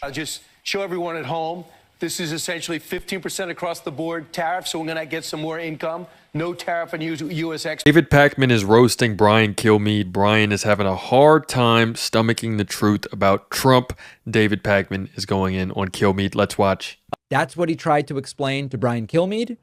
I'll just show everyone at home. This is essentially 15% across the board tariff, so we're going to get some more income. No tariff on U.S. export. David Pakman is roasting Brian Kilmeade. Brian is having a hard time stomaching the truth about Trump. David Pakman is going in on Kilmeade. Let's watch. That's what he tried to explain to Brian Kilmeade.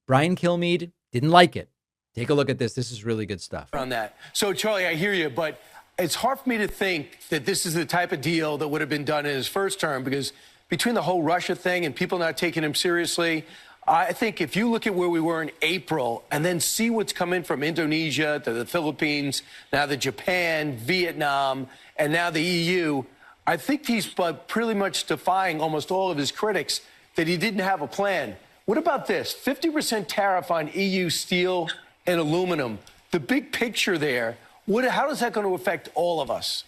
Brian Kilmeade didn't like it. Take a look at this. This is really good stuff. On that. So, Charlie, I hear you, but it's hard for me to think that this is the type of deal that would have been done in his first term, because between the whole Russia thing and people not taking him seriously, I think if you look at where we were in April and then see what's coming from Indonesia to the Philippines, now the Japan, Vietnam, and now the EU, I think he's pretty much defying almost all of his critics that he didn't have a plan. What about this? 50% tariff on EU steel and aluminum. The big picture there, how is that going to affect all of us?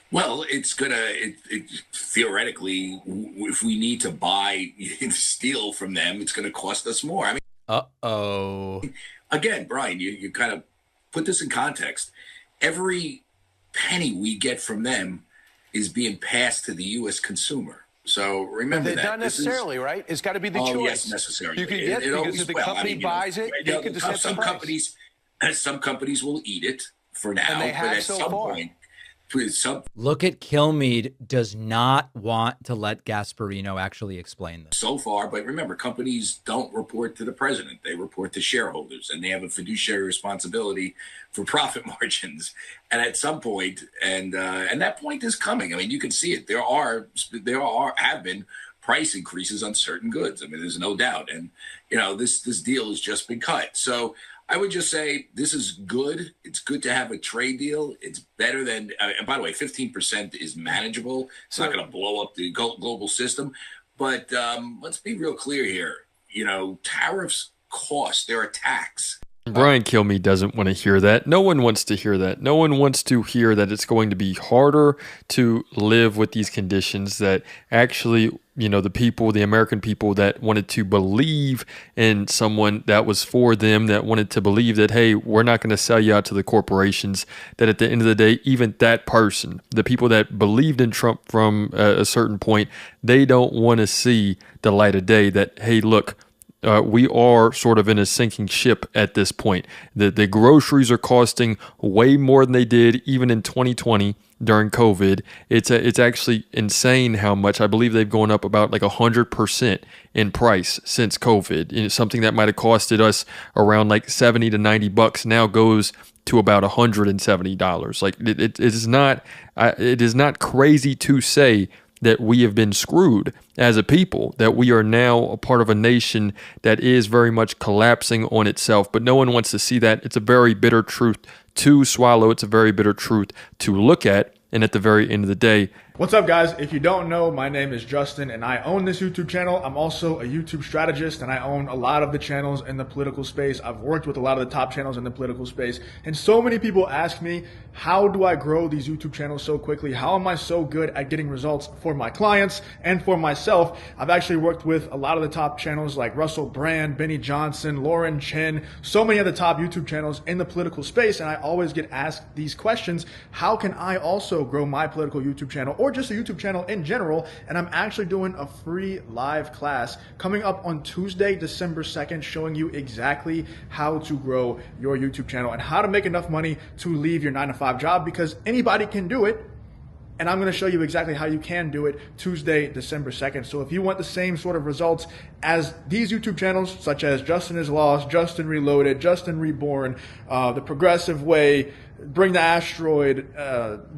Well, it's going to, theoretically, if we need to buy steel from them, it's going to cost us more. I mean, uh-oh. Again, Brian, you kind of put this in context. Every penny we get from them is being passed to the U.S. consumer. So remember that. Not necessarily, right? It's got to be the choice. Yes, necessarily. You can get it because if the company buys it, they can set the price. Some companies will eat it for now, and they have but at so some far. point, look at Kilmeade does not want to let Gasparino actually explain this. So far, but remember, companies don't report to the president. They report to shareholders, and they have a fiduciary responsibility for profit margins. And at some point, and that point is coming. I mean, you can see it. There have been price increases on certain goods. I mean, there's no doubt. And, this deal has just been cut. So I would just say this is good. It's good to have a trade deal. It's better than, and by the way, 15% is manageable. It's not going to blow up the global system. But let's be real clear here. Tariffs cost. They're a tax. Brian Kilmeade doesn't want to hear that. No one wants to hear that. No one wants to hear that it's going to be harder to live with these conditions, that actually, the people, the American people that wanted to believe in someone that was for them, that wanted to believe that, hey, we're not going to sell you out to the corporations, that at the end of the day, even that person, the people that believed in Trump from a certain point, they don't want to see the light of day that, hey, look, we are sort of in a sinking ship at this point. The groceries are costing way more than they did even in 2020 during COVID. It's actually insane how much. I believe they've gone up about like 100% in price since COVID. Something that might have costed us around like $70 to $90 now goes to about $170. Like it is not crazy to say that we have been screwed as a people, that we are now a part of a nation that is very much collapsing on itself. But no one wants to see that. It's a very bitter truth to swallow. It's a very bitter truth to look at. And at the very end of the day, what's up, guys? If you don't know, my name is Justin and I own this YouTube channel. I'm also a YouTube strategist and I own a lot of the channels in the political space. I've worked with a lot of the top channels in the political space. And so many people ask me, how do I grow these YouTube channels so quickly? How am I so good at getting results for my clients and for myself? I've actually worked with a lot of the top channels like Russell Brand, Benny Johnson, Lauren Chin, so many of the top YouTube channels in the political space. And I always get asked these questions. How can I also grow my political YouTube channel or just a YouTube channel in general? And I'm actually doing a free live class coming up on Tuesday, December 2nd, showing you exactly how to grow your YouTube channel and how to make enough money to leave your 9-to-5 job, because anybody can do it. And I'm going to show you exactly how you can do it Tuesday, December 2nd. So if you want the same sort of results as these YouTube channels, such as Justin is Lost, Justin Reloaded, Justin Reborn, The Progressive Way, Bring the Asteroid,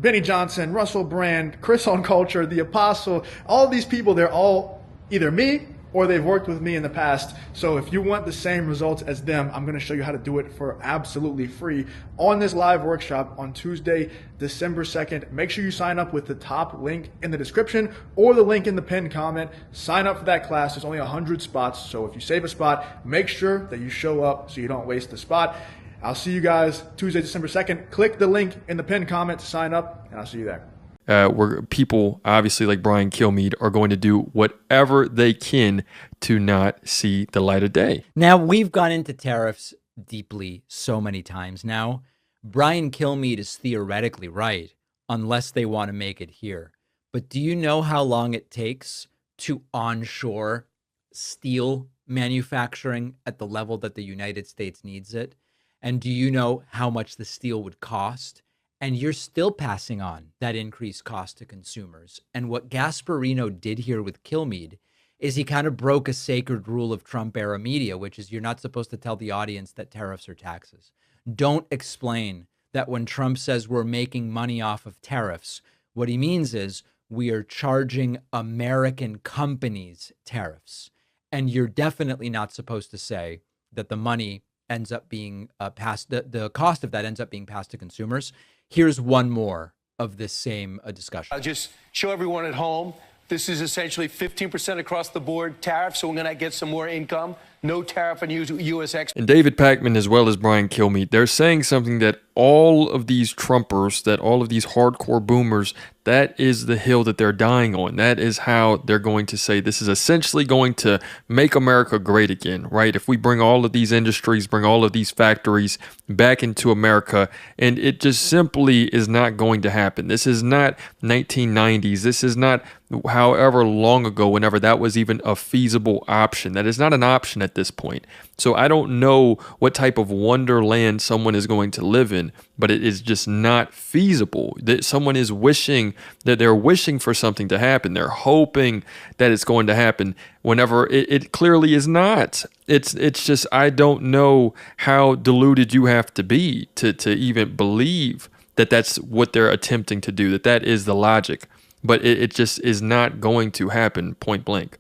Benny Johnson, Russell Brand, Chris on Culture, The Apostle, all these people, they're all either me or they've worked with me in the past. So if you want the same results as them, I'm going to show you how to do it for absolutely free on this live workshop on Tuesday, December 2nd. Make sure you sign up with the top link in the description or the link in the pinned comment. Sign up for that class. There's only 100 spots. So if you save a spot, make sure that you show up so you don't waste the spot. I'll see you guys Tuesday, December 2nd. Click the link in the pinned comment to sign up, and I'll see you there. Where people, obviously like Brian Kilmeade, are going to do whatever they can to not see the light of day. Now, we've gone into tariffs deeply so many times now. Brian Kilmeade is theoretically right, unless they want to make it here. But do you know how long it takes to onshore steel manufacturing at the level that the United States needs it? And do you know how much the steel would cost? And you're still passing on that increased cost to consumers. And what Gasparino did here with Kilmeade is he kind of broke a sacred rule of Trump era media, which is you're not supposed to tell the audience that tariffs are taxes. Don't explain that when Trump says we're making money off of tariffs, what he means is we are charging American companies tariffs. And you're definitely not supposed to say that the money ends up being passed, the cost of that ends up being passed to consumers. Here's one more of this same discussion. I'll just show everyone at home. This is essentially 15% across the board tariff, so we're going to get some more income. No tariff on U.S. exports. And David Pakman, as well as Brian Kilmeade, they're saying something that all of these Trumpers, that all of these hardcore boomers, that is the hill that they're dying on. That is how they're going to say this is essentially going to make America great again, right? If we bring all of these industries, bring all of these factories back into America, and it just simply is not going to happen. This is not 1990s. This is not however long ago, whenever that was even a feasible option. That is not an option at this point. So I don't know what type of wonderland someone is going to live in, but it is just not feasible. That someone is wishing, that they're wishing for something to happen. They're hoping that it's going to happen whenever it clearly is not. It's just, I don't know how deluded you have to be to even believe that that's what they're attempting to do, that is the logic. But it just is not going to happen, point blank.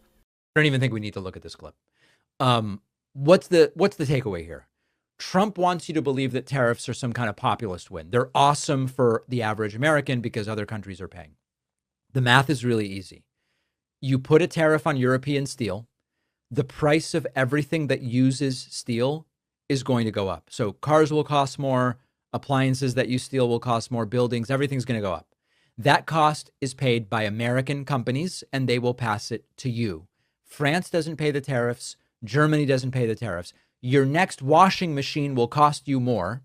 I don't even think we need to look at this clip. What's the takeaway here? Trump wants you to believe that tariffs are some kind of populist win. They're awesome for the average American because other countries are paying. The math is really easy. You put a tariff on European steel, the price of everything that uses steel is going to go up. So cars will cost more, appliances that use steel will cost more, buildings, everything's going to go up. That cost is paid by American companies, and they will pass it to you. France doesn't pay the tariffs. Germany doesn't pay the tariffs. Your next washing machine will cost you more,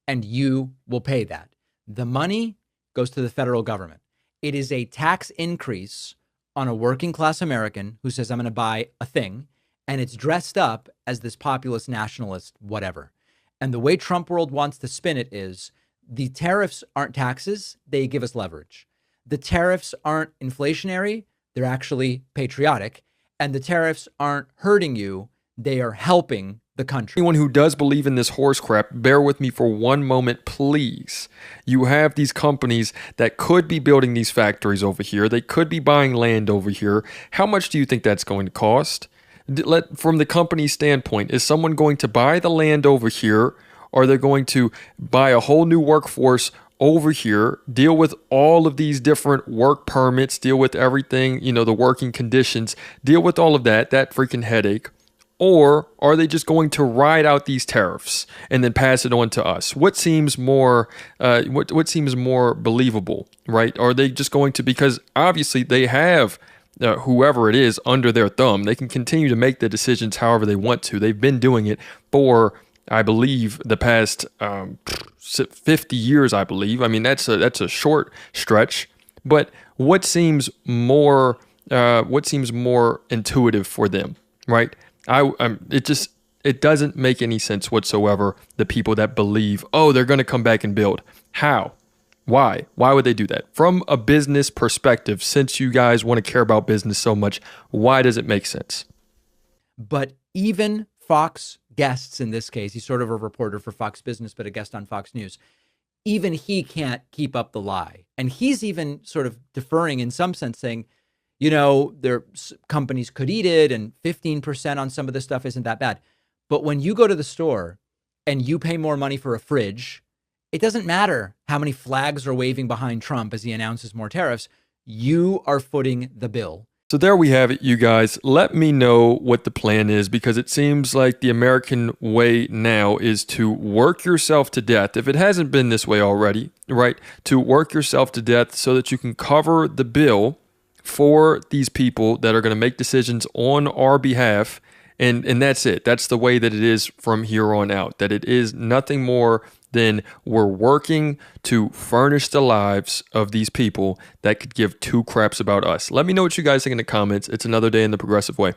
and you will pay that. The money goes to the federal government. It is a tax increase on a working class American who says, I'm going to buy a thing, and it's dressed up as this populist nationalist whatever. And the way Trump world wants to spin it is, the tariffs aren't taxes, they give us leverage. The tariffs aren't inflationary, they're actually patriotic. And the tariffs aren't hurting you, they are helping the country. Anyone who does believe in this horse crap, bear with me for one moment, please. You have these companies that could be building these factories over here. They could be buying land over here. How much do you think that's going to cost? From the company's standpoint, is someone going to buy the land over here? Or they're going to buy a whole new workforce over here, deal with all of these different work permits, deal with everything, the working conditions, deal with all of that freaking headache? Or are they just going to ride out these tariffs and then pass it on to us? What seems more, what seems more believable, right? Are they just going to, because obviously they have whoever it is under their thumb, they can continue to make the decisions however they want to. They've been doing it for, I believe, the past 50 years, I believe. I mean, that's a short stretch. But what seems more intuitive for them, right? It doesn't make any sense whatsoever. The people that believe, oh, they're going to come back and build. How? Why? Why would they do that? From a business perspective, since you guys want to care about business so much, why does it make sense? But even Fox guests in this case, he's sort of a reporter for Fox Business, but a guest on Fox News. Even he can't keep up the lie. And he's even sort of deferring in some sense, saying, their companies could eat it and 15% on some of this stuff isn't that bad. But when you go to the store and you pay more money for a fridge, it doesn't matter how many flags are waving behind Trump as he announces more tariffs. You are footing the bill. So there we have it, you guys. Let me know what the plan is, because it seems like the American way now is to work yourself to death. If it hasn't been this way already, right? To work yourself to death so that you can cover the bill for these people that are going to make decisions on our behalf. And that's it. That's the way that it is from here on out, that it is nothing more then we're working to furnish the lives of these people that could give two craps about us. Let me know what you guys think in the comments. It's another day in the progressive way.